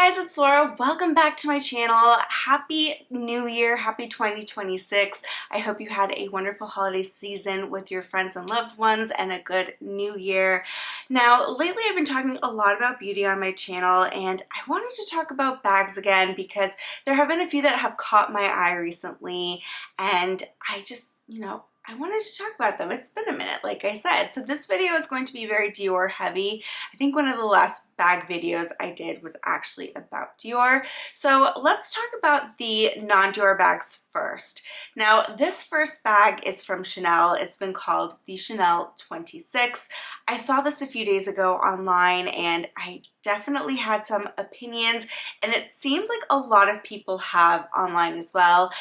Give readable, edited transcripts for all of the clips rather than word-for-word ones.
guys, it's Laura. Welcome back to my channel. Happy New Year, happy 2026. I hope you had a wonderful holiday season with your friends and loved ones and a good new year. Now, lately I've been talking a lot about beauty on my channel and I wanted to talk about bags again because there have been a few that have caught my eye recently and I just, I wanted to talk about them. It's been a minute, like I said. So this video is going to be very Dior heavy. I think one of the last bag videos I did was actually about Dior. So let's talk about the non-Dior bags first. Now, this first bag is from Chanel. It's been called the Chanel 26. I saw this a few days ago online and I definitely had some opinions, and it seems like a lot of people have online as well.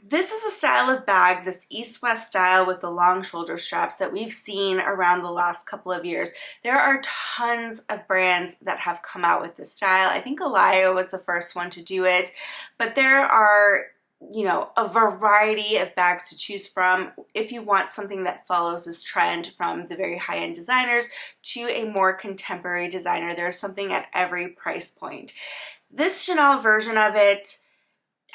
This is a style of bag, this east-west style with the long shoulder straps that we've seen around the last couple of years. There are tons of brands that have come out with this style. I think Alaïa was the first one to do it, but there are a variety of bags to choose from if you want something that follows this trend from the very high-end designers to a more contemporary designer. There's something at every price point. This Chanel version of it,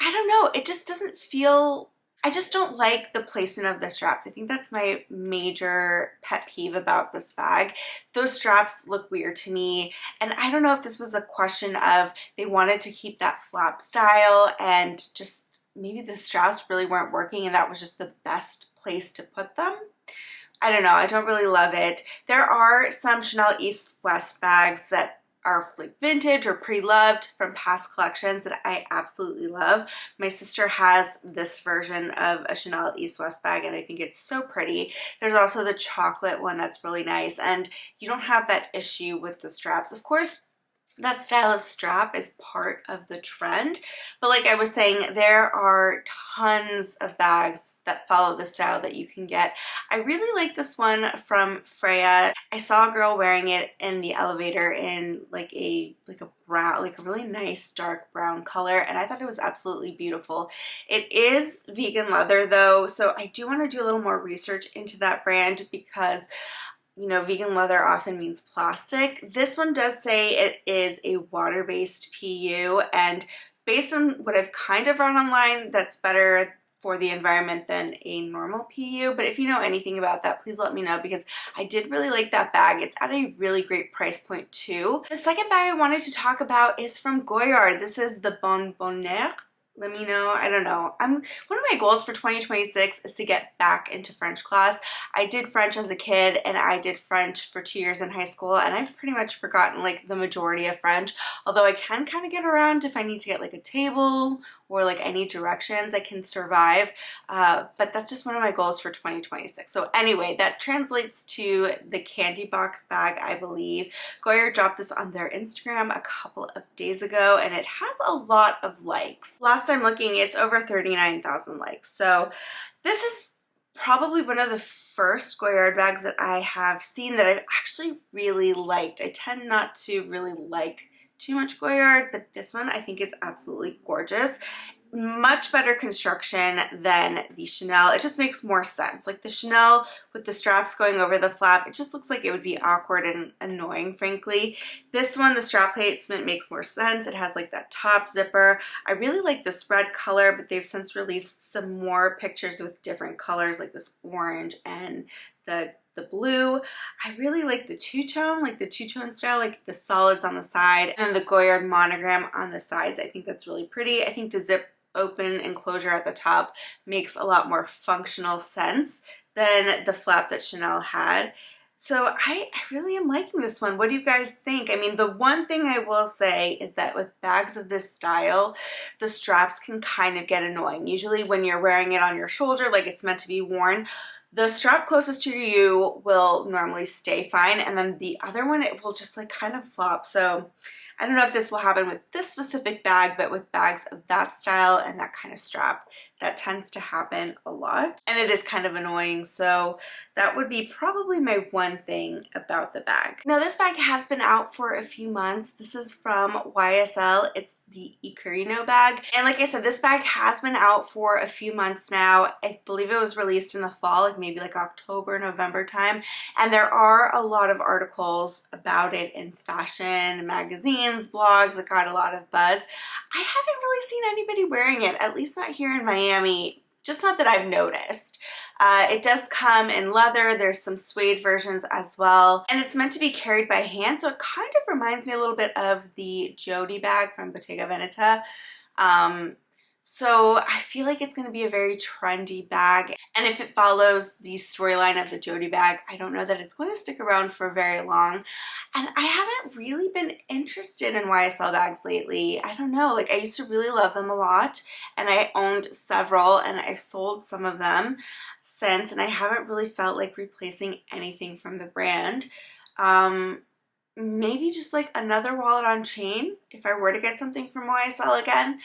I don't know, it just doesn't feel, I just don't like the placement of the straps. I think that's my major pet peeve about this bag. Those straps look weird to me, and I don't know if this was a question of they wanted to keep that flap style and just maybe the straps really weren't working and that was just the best place to put them. I don't know, I don't really love it. There are some Chanel East-West bags that are like vintage or pre-loved from past collections that I absolutely love. My sister has this version of a Chanel East-West bag and I think it's so pretty. There's also the chocolate one that's really nice, and you don't have that issue with the straps. Of course, that style of strap is part of the trend, but like I was saying, there are tons of bags that follow the style that you can get. I really like this one from Freya. I saw a girl wearing it in the elevator in like a brown, like a really nice dark brown color, and I thought it was absolutely beautiful. It is vegan leather though, so I do want to do a little more research into that brand because vegan leather often means plastic. This one does say it is a water-based PU, and based on what I've kind of read online, that's better for the environment than a normal PU. But if you know anything about that, please let me know because I did really like that bag. It's at a really great price point too. The second bag I wanted to talk about is from Goyard. This is the Bon Bonire. Let me know. I don't know. One of my goals for 2026 is to get back into French class. I did French as a kid and I did French for 2 years in high school, and I've pretty much forgotten like the majority of French, although I can kind of get around if I need to get like a table or like I need directions. I can survive, but that's just one of my goals for 2026. So anyway, that translates to the candy box bag, I believe. Goyard dropped this on their Instagram a couple of days ago and it has a lot of likes. Last time looking, it's over 39,000 likes. So this is probably one of the first Goyard bags that I have seen that I've actually really liked. I tend not to really like too much Goyard, but this one I think is absolutely gorgeous. Much better construction than the Chanel. It just makes more sense. Like the Chanel with the straps going over the flap, it just looks like it would be awkward and annoying, frankly. This one, the strap placement makes more sense. It has like that top zipper. I really like this red color, but they've since released some more pictures with different colors like this orange and the blue. I really like the two-tone style, like the solids on the side and the Goyard monogram on the sides. I think that's really pretty. I think the zip open enclosure at the top makes a lot more functional sense than the flap that Chanel had. So I really am liking this one. What do you guys think? I mean, the one thing I will say is that with bags of this style, the straps can kind of get annoying. Usually when you're wearing it on your shoulder, like it's meant to be worn, the strap closest to you will normally stay fine, and then the other one, it will just like kind of flop. So I don't know if this will happen with this specific bag, but with bags of that style and that kind of strap, That tends to happen a lot, and it is kind of annoying. So that would be probably my one thing about the bag. Now this bag has been out for a few months. This is from YSL. It's the Eurino bag. And like I said, this bag has been out for a few months now. I believe it was released in the fall, like maybe like October, November time. And there are a lot of articles about it in fashion, magazines, blogs. It got a lot of buzz. I haven't really seen anybody wearing it, at least not here in Miami. Just not that I've noticed. It does come in leather. There's some suede versions as well. And it's meant to be carried by hand. So it kind of reminds me a little bit of the Jodie bag from Bottega Veneta. So I feel like it's going to be a very trendy bag. And if it follows the storyline of the Jodie bag, I don't know that it's going to stick around for very long. And I haven't really been interested in YSL bags lately. I don't know, like I used to really love them a lot, and I owned several, and I've sold some of them since, and I haven't really felt like replacing anything from the brand. Maybe just like another wallet on chain if I were to get something from YSL again,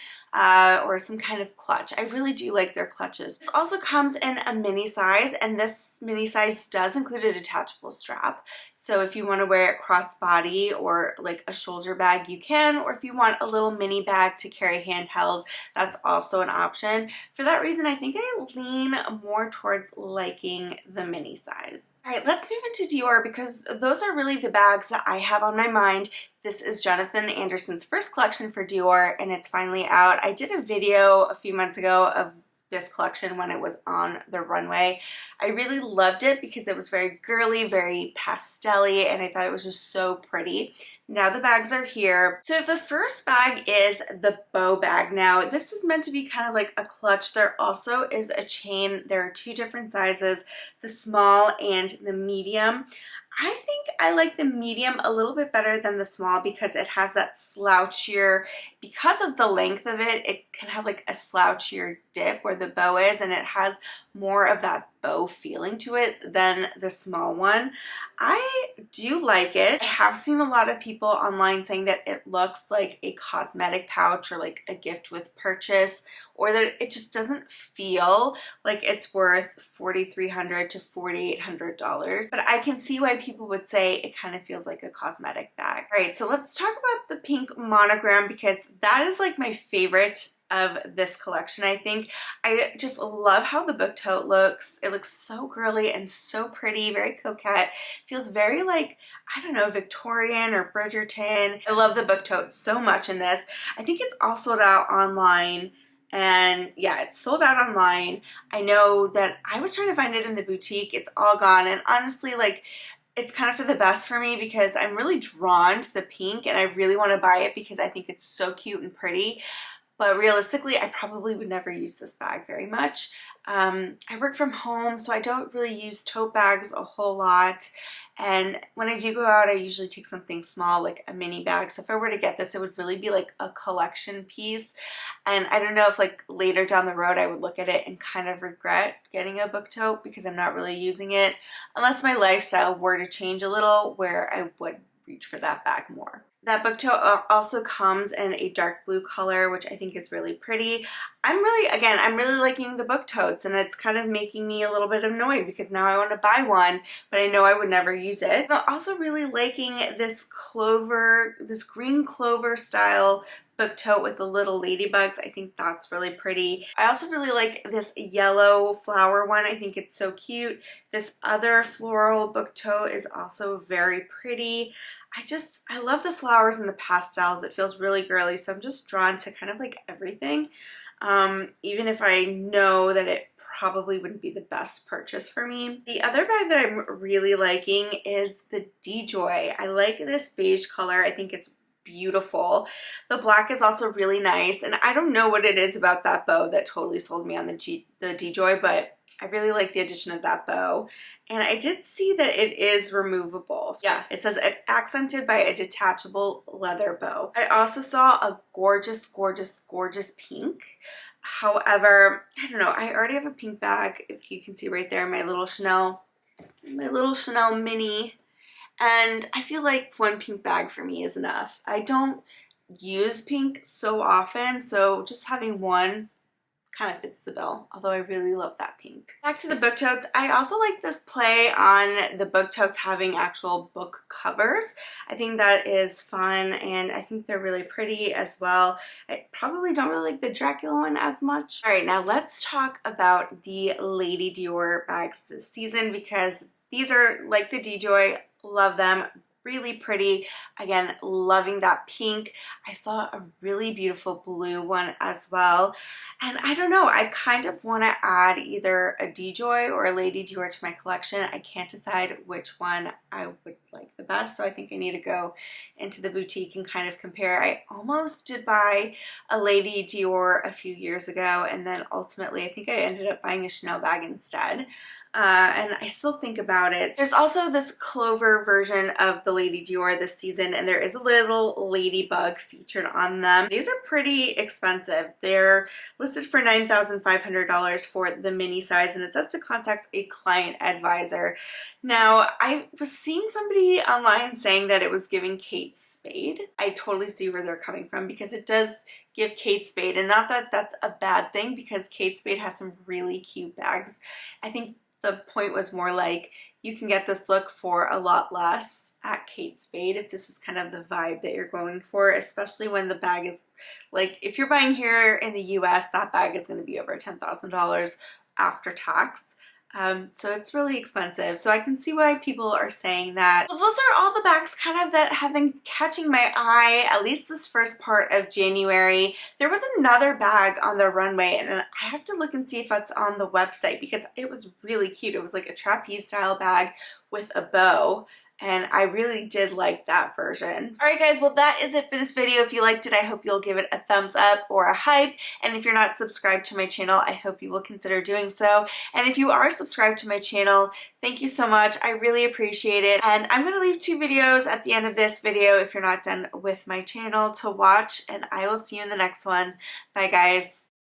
or some kind of clutch. I really do like their clutches. This also comes in a mini size, and this mini size does include a detachable strap. So if you want to wear it crossbody or like a shoulder bag, you can, or if you want a little mini bag to carry handheld, that's also an option. For that reason, I think I lean more towards liking the mini size. All right, let's move into Dior, because those are really the bags that I have on my mind. This is Jonathan Anderson's first collection for Dior, and it's finally out. I did a video a few months ago of this collection when it was on the runway. I really loved it because it was very girly, very pastel-y, and I thought it was just so pretty. Now the bags are here. So the first bag is the bow bag. Now this is meant to be kind of like a clutch. There also is a chain. There are two different sizes, the small and the medium. I think I like the medium a little bit better than the small because it has that slouchier, because of the length of it, it can have like a slouchier dip where the bow is, and it has more of that bow feeling to it than the small one. I do like it. I have seen a lot of people online saying that it looks like a cosmetic pouch or like a gift with purchase, or that it just doesn't feel like it's worth $4,300 to $4,800. But I can see why people would say it kind of feels like a cosmetic bag. All right, so let's talk about the pink monogram, because that is like my favorite of this collection. I think I just love how the book tote looks. It looks so girly and so pretty, very coquette. Feels very like, I don't know, Victorian or Bridgerton. I love the book tote so much in this. I think it's all sold out online. And yeah, it's sold out online. I know that I was trying to find it in the boutique. It's all gone. And honestly, like, it's kind of for the best for me because I'm really drawn to the pink and I really want to buy it because I think it's so cute and pretty. But realistically, I probably would never use this bag very much. I work from home, so I don't really use tote bags a whole lot. And when I do go out, I usually take something small, like a mini bag. So if I were to get this, it would really be like a collection piece. And I don't know if like later down the road, I would look at it and kind of regret getting a book tote because I'm not really using it. Unless my lifestyle were to change a little, where I would reach for that bag more. That book tote also comes in a dark blue color, which I think is really pretty. I'm really liking the book totes, and it's kind of making me a little bit annoyed because now I want to buy one, but I know I would never use it. I'm also really liking this green clover style book tote with the little ladybugs. I think that's really pretty. I also really like this yellow flower one. I think it's so cute. This other floral book tote is also very pretty. I love the flowers and the pastels. It feels really girly, so I'm just drawn to kind of like everything. Even if I know that it probably wouldn't be the best purchase for me. The other bag that I'm really liking is the D-Joy. I like this beige color. I think it's beautiful. The black is also really nice, and I don't know what it is about that bow that totally sold me on the D-Joy, but I really like the addition of that bow. And I did see that it is removable. So yeah, it says accented by a detachable leather bow. I also saw a gorgeous, gorgeous, gorgeous pink. However, I don't know, I already have a pink bag, if you can see right there, my little Chanel mini. And I feel like one pink bag for me is enough. I don't use pink so often, so just having one kind of fits the bill, although I really love that pink. Back to the book totes. I also like this play on the book totes having actual book covers. I think that is fun, and I think they're really pretty as well. I probably don't really like the Dracula one as much. All right, now let's talk about the Lady Dior bags this season, because these are like the D-Joy. Love them. Really pretty. Again, loving that pink. I saw a really beautiful blue one as well. And I don't know, I kind of want to add either a D-Joy or a Lady Dior to my collection. I can't decide which one I would like the best, so I think I need to go into the boutique and kind of compare. I almost did buy a Lady Dior a few years ago, and then ultimately I think I ended up buying a Chanel bag instead. And I still think about it. There's also this clover version of the Lady Dior this season, and there is a little ladybug featured on them. These are pretty expensive. They're listed for $9,500 for the mini size, and it says to contact a client advisor. Now, I was seeing somebody online saying that it was giving Kate Spade. I totally see where they're coming from, because it does give Kate Spade, and not that that's a bad thing, because Kate Spade has some really cute bags. I think the point was more like, you can get this look for a lot less at Kate Spade if this is kind of the vibe that you're going for, especially when the bag is like, if you're buying here in the US, that bag is going to be over $10,000 after tax. So it's really expensive. So I can see why people are saying that. Well, those are all the bags kind of that have been catching my eye, at least this first part of January. There was another bag on the runway, and I have to look and see if that's on the website, because it was really cute. It was like a trapeze style bag with a bow, and I really did like that version. All right, guys, well, that is it for this video. If you liked it, I hope you'll give it a thumbs up or a hype. And if you're not subscribed to my channel, I hope you will consider doing so. And if you are subscribed to my channel, thank you so much. I really appreciate it. And I'm gonna leave 2 videos at the end of this video if you're not done with my channel to watch, and I will see you in the next one. Bye, guys.